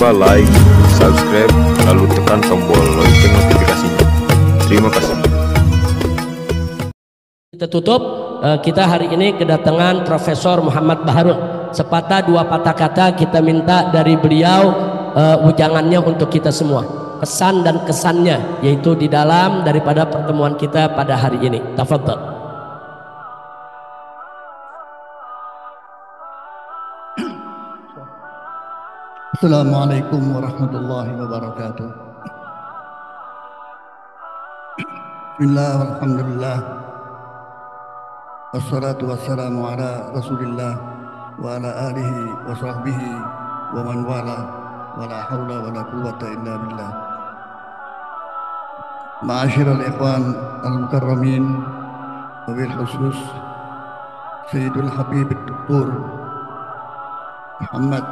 lupa like, subscribe, lalu tekan tombol lonceng notifikasinya. Terima kasih. Kita tutup, kita hari ini kedatangan Profesor Muhammad Baharun. Sepatah dua patah kata kita minta dari beliau ujangannya untuk kita semua, pesan dan kesannya, yaitu di dalam daripada pertemuan kita pada hari ini. Tafadhal. Assalamualaikum warahmatullahi wabarakatuh. Bismillah walhamdulillah, wassalatu wassalamu ala rasulillah wa ala alihi wa sahbihi wa man wala, wa la hawla wa la quwwata illa billah. Ma'asyiral ikhwan al-mukarramin, wabil khusus Sayyidul Habib Dr. Muhammad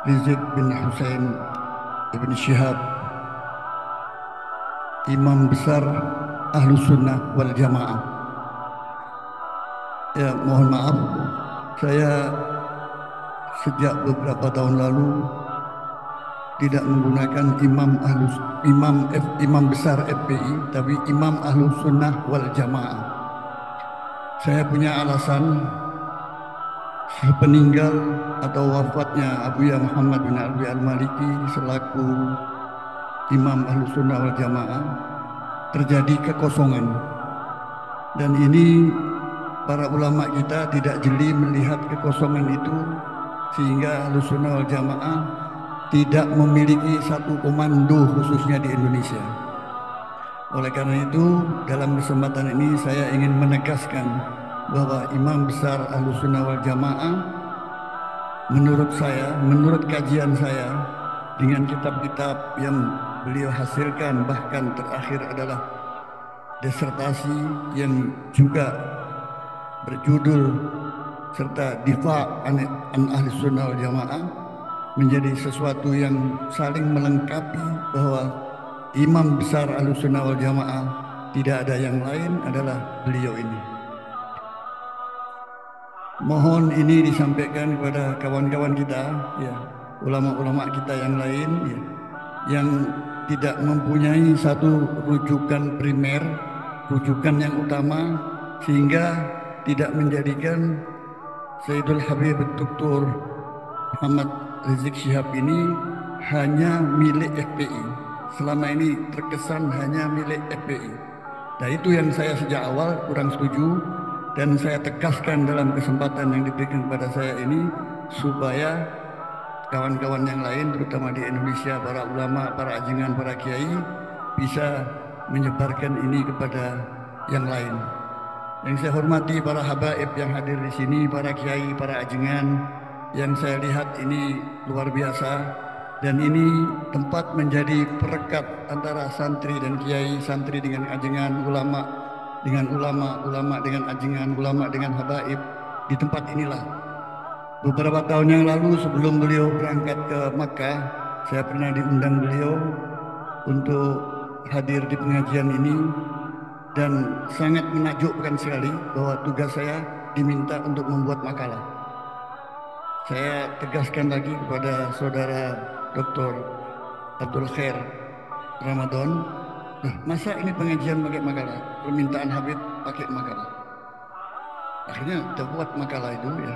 Rizik bin Hussein ibn Syihab, Imam besar Ahlus Sunnah wal Jamaah. Ya, mohon maaf, saya sejak beberapa tahun lalu tidak menggunakan imam besar FPI, tapi Imam Ahlus Sunnah wal Jamaah. Saya punya alasan. Sepeninggal atau wafatnya Abuya Muhammad bin Alwi Al-Maliki selaku Imam Ahlus Sunnah wal Jamaah, terjadi kekosongan, dan ini para ulama kita tidak jeli melihat kekosongan itu, sehingga Ahlus Sunnah wal Jamaah tidak memiliki satu komando khususnya di Indonesia. Oleh karena itu, dalam kesempatan ini saya ingin menegaskan bahwa imam besar Ahlus Sunnah wal Jamaah, menurut saya, menurut kajian saya, dengan kitab-kitab yang beliau hasilkan, bahkan terakhir adalah disertasi yang juga berjudul serta Difa' an Ahlus Sunnah wal Jamaah, menjadi sesuatu yang saling melengkapi bahwa imam besar Ahlus Sunnah wal Jamaah tidak ada yang lain adalah beliau ini. Mohon ini disampaikan kepada kawan-kawan kita, ya, ulama-ulama kita yang lain, ya, yang tidak mempunyai satu rujukan primer, rujukan yang utama, sehingga tidak menjadikan Sayyidul Habib Dr. Muhammad Rizik Syihab ini hanya milik FPI. Selama ini terkesan hanya milik FPI. Nah, itu yang saya sejak awal kurang setuju. Dan saya tegaskan dalam kesempatan yang diberikan kepada saya ini, supaya kawan-kawan yang lain, terutama di Indonesia, para ulama, para ajengan, para kiai, bisa menyebarkan ini kepada yang lain. Yang saya hormati para habaib yang hadir di sini, para kiai, para ajengan, yang saya lihat ini luar biasa, dan ini tempat menjadi perekat antara santri dan kiai, santri dengan ajengan, ulama dengan ulama, ulama dengan ajengan, ulama dengan habaib. Di tempat inilah beberapa tahun yang lalu sebelum beliau berangkat ke Makkah, saya pernah diundang beliau untuk hadir di pengajian ini, dan sangat menakjubkan sekali bahwa tugas saya diminta untuk membuat makalah. Saya tegaskan lagi kepada saudara Dr. Abdul Khair Ramadan, masa ini pengajian pakai makalah, permintaan Habib pakai makalah. Akhirnya kita buat makalah itu, ya.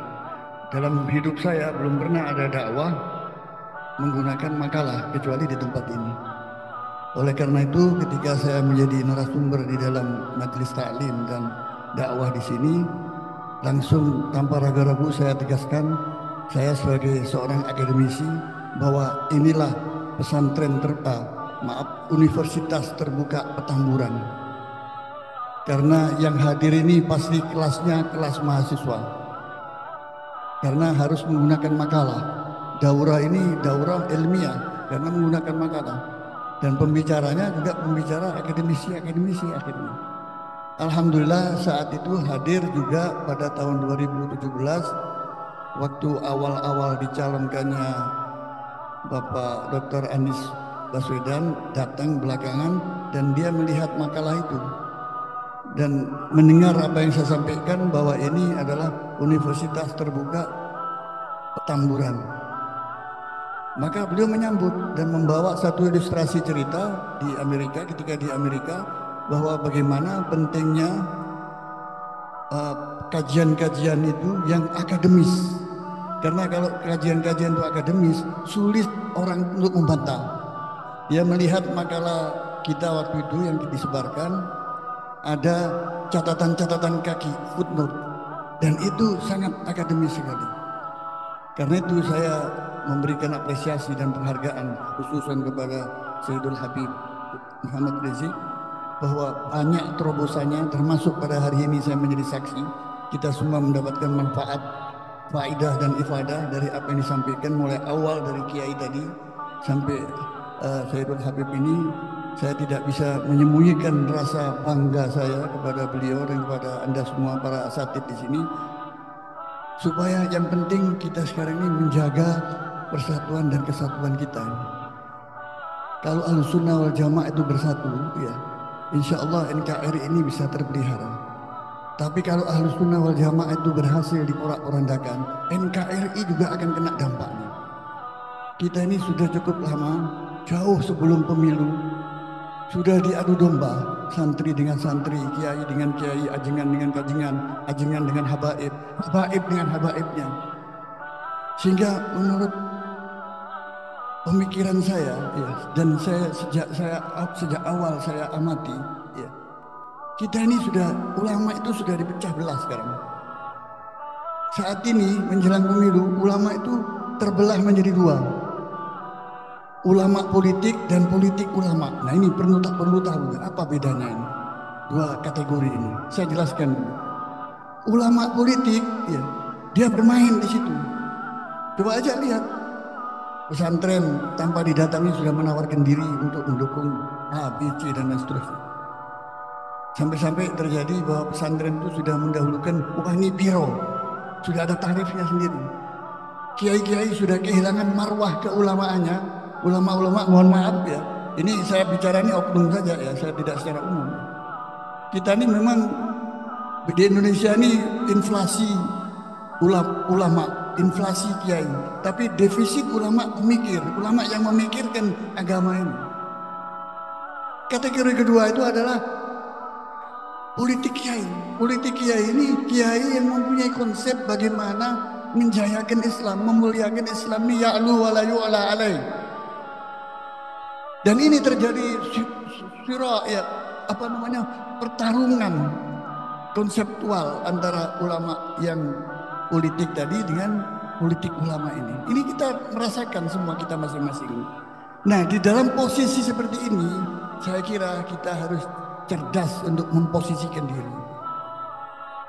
Dalam hidup saya belum pernah ada dakwah menggunakan makalah kecuali di tempat ini. Oleh karena itu, ketika saya menjadi narasumber di dalam majelis taklim dan dakwah di sini, langsung tanpa ragu-ragu saya tegaskan, saya sebagai seorang akademisi, bahwa inilah pesantren Universitas Terbuka Petamburan. Karena yang hadir ini pasti kelasnya kelas mahasiswa, karena harus menggunakan makalah. Daurah ini daurah ilmiah karena menggunakan makalah, dan pembicaranya juga pembicara akademisi. Alhamdulillah saat itu hadir juga pada tahun 2017, waktu awal-awal dicalonkannya Bapak Dr. Anies Baswedan, datang belakangan, dan dia melihat makalah itu dan mendengar apa yang saya sampaikan, bahwa ini adalah Universitas Terbuka Petamburan. Maka beliau menyambut dan membawa satu ilustrasi cerita di Amerika, ketika di Amerika, bahwa bagaimana pentingnya kajian-kajian itu yang akademis. Karena kalau kajian-kajian itu akademis, sulit orang untuk membantah. Dia melihat makalah kita waktu itu yang disebarkan, ada catatan-catatan kaki, footnote, dan itu sangat akademis sekali. Karena itu saya memberikan apresiasi dan penghargaan khususan kepada Sayyidul Habib Muhammad Rizik, bahwa banyak terobosannya, termasuk pada hari ini saya menjadi saksi, kita semua mendapatkan manfaat, faidah dan ifadah dari apa yang disampaikan, mulai awal dari Kiai tadi sampai Sayyidul Habib ini. Saya tidak bisa menyembunyikan rasa bangga saya kepada beliau dan kepada Anda semua para asatid di sini, supaya yang penting kita sekarang ini menjaga persatuan dan kesatuan kita. Kalau Ahlussunnah wal Jamaah itu bersatu, ya, insya Allah NKRI ini bisa terpelihara. Tapi kalau Ahlussunnah wal Jamaah itu berhasil diporak-porandakan, NKRI juga akan kena dampaknya. Kita ini sudah cukup lama, jauh sebelum pemilu, sudah diadu domba, santri dengan santri, kiai dengan kiai, ajengan dengan kajengan, ajengan dengan habaib, habaib dengan habaibnya. Sehingga menurut pemikiran saya, ya, dan sejak awal saya amati, ya, kita ini sudah, ulama itu sudah dipecah belah sekarang. Saat ini menjelang pemilu, ulama itu terbelah menjadi dua. Ulama politik dan politik ulama. Nah ini perlu tahu apa bedanya ini, dua kategori ini. Saya jelaskan dulu. Ulama politik, ya, dia bermain di situ. Coba aja lihat, pesantren tanpa didatangi sudah menawarkan diri untuk mendukung A, B, C dan lain seterusnya. Sampai-sampai terjadi bahwa pesantren itu sudah mendahulukan upah ini biro, sudah ada tarifnya sendiri. Kiai-kiai sudah kehilangan marwah keulamaannya. Ulama-ulama, mohon maaf ya, ini saya bicara ini oknum saja ya, saya tidak secara umum. Kita ini memang di Indonesia ini inflasi ulama, inflasi kiai, tapi defisit ulama pemikir, ulama yang memikirkan agama ini. Kategori kedua itu adalah politik kiai. Politik kiai ini kiai yang mempunyai konsep bagaimana menjayakan Islam, memuliakan Islam, ni ya'lu wa la yu'la alaih. Dan ini terjadi pertarungan konseptual antara ulama yang politik tadi dengan politik ulama ini. Ini kita merasakan semua, kita masing-masing. Nah, di dalam posisi seperti ini, saya kira kita harus cerdas untuk memposisikan diri.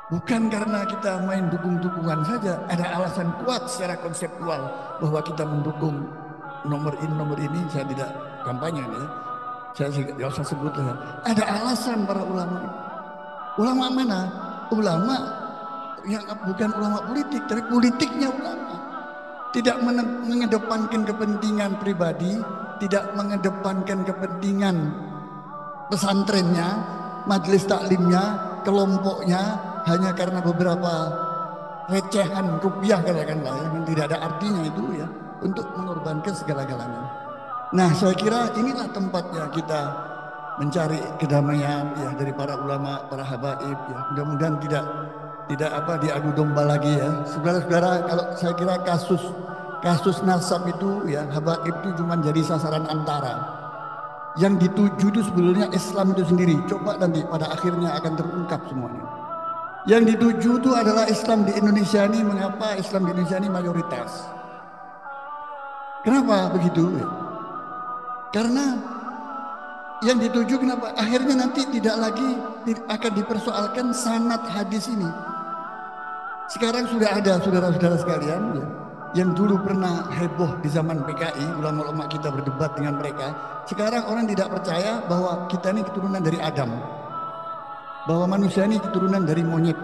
Bukan karena kita main dukung-dukungan saja, ada alasan kuat secara konseptual bahwa kita mendukung nomor ini, saya tidak kampanye ya. Saya tidak usah sebut ya. Ada alasan para ulama. Ulama mana? Ulama yang bukan ulama politik, tapi politiknya ulama. Tidak mengedepankan kepentingan pribadi, tidak mengedepankan kepentingan pesantrennya, majelis taklimnya, kelompoknya, hanya karena beberapa recehan rupiah katakanlah yang tidak ada artinya itu ya, untuk mengorbankan segala-galanya. Nah, saya kira inilah tempatnya kita mencari kedamaian ya dari para ulama, para habaib ya. Mudah-mudahan tidak diadu domba lagi ya. Saudara-saudara, kalau saya kira kasus nasab itu ya, habaib itu cuma jadi sasaran antara. Yang dituju itu sebetulnya Islam itu sendiri. Coba nanti pada akhirnya akan terungkap semuanya. Yang dituju itu adalah Islam di Indonesia ini. Mengapa Islam di Indonesia ini mayoritas? Kenapa begitu? Karena yang dituju kenapa? Akhirnya nanti tidak lagi akan dipersoalkan sanad hadis ini. Sekarang sudah ada saudara-saudara sekalian ya, yang dulu pernah heboh di zaman PKI, ulama-ulama kita berdebat dengan mereka. Sekarang orang tidak percaya bahwa kita ini keturunan dari Adam, bahwa manusia ini keturunan dari monyet.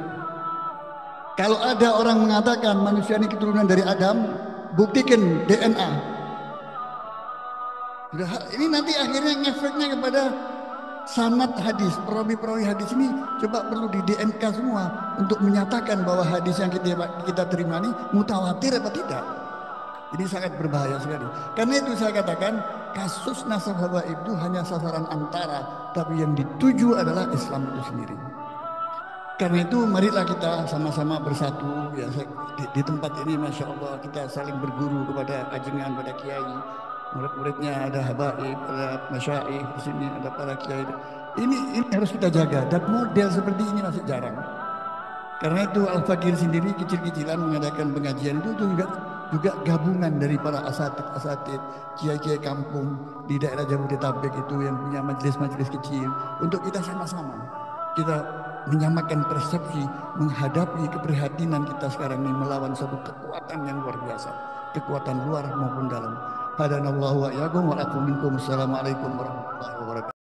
Kalau ada orang mengatakan manusia ini keturunan dari Adam, buktikan DNA. Ini nanti akhirnya ngefeknya kepada sanad hadis, perawi-perawi hadis ini coba perlu di DNK semua untuk menyatakan bahwa hadis yang kita terima ini mutawatir apa tidak. Ini sangat berbahaya sekali. Karena itu saya katakan kasus nasab habaib itu hanya sasaran antara, tapi yang dituju adalah Islam itu sendiri. Karena itu marilah kita sama-sama bersatu ya di tempat ini, masya Allah kita saling berguru kepada ajengan, pada kiai, murid-muridnya ada habaib, ada masyaikh di sini, ada para kiai. Ini harus kita jaga, dan model seperti ini masih jarang. Karena itu Al-Fakir sendiri kecil-kecilan mengadakan pengajian itu juga gabungan dari para asatid, kiai-kiai kampung di daerah Jabodetabek itu yang punya majelis-majelis kecil, untuk kita sama-sama kita menyamakan persepsi menghadapi keprihatinan kita sekarang ini melawan satu kekuatan yang luar biasa, kekuatan luar maupun dalam. Hadanallahu wa iyyakum wa lakum minkum. Assalamualaikum warahmatullahi wabarakatuh.